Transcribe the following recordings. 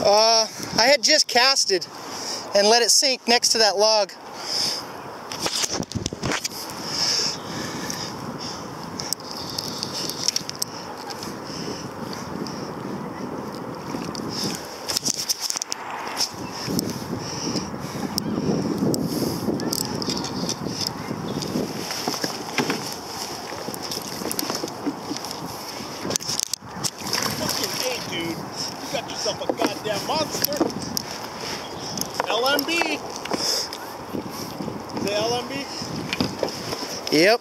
I had just casted and let it sink next to that log. Dude, you got yourself a goddamn monster. LMB. Is it LMB? Yep.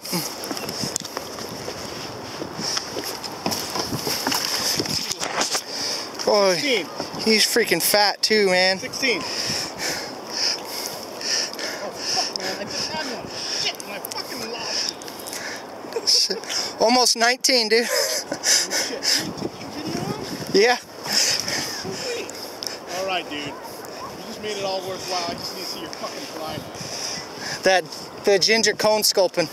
Boy, 16. He's freaking fat too, man. 16. Oh fuck, man! I just had one. Shit, and I fucking lost it. Almost 19, dude. Oh, shit. Did you take video on? Yeah. Sweet. All right, dude. You just made it all worthwhile. I just need to see your fucking fly. The ginger cone sculpin.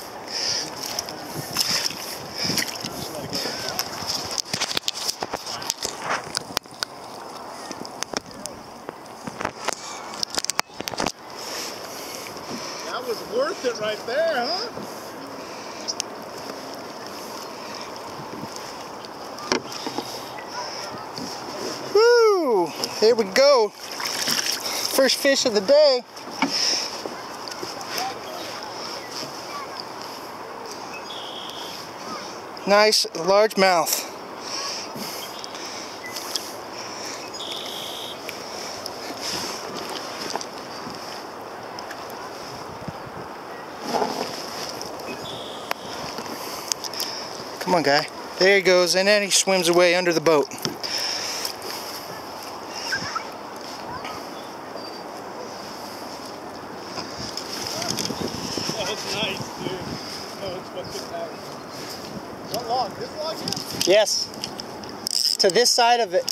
That was worth it right there, huh? Woo! Here we go. First fish of the day. Nice largemouth. Come on, guy. There he goes, and then he swims away under the boat. That's nice, dude. Oh, it's fucking nice. What log? This log here? Yes. To this side of it.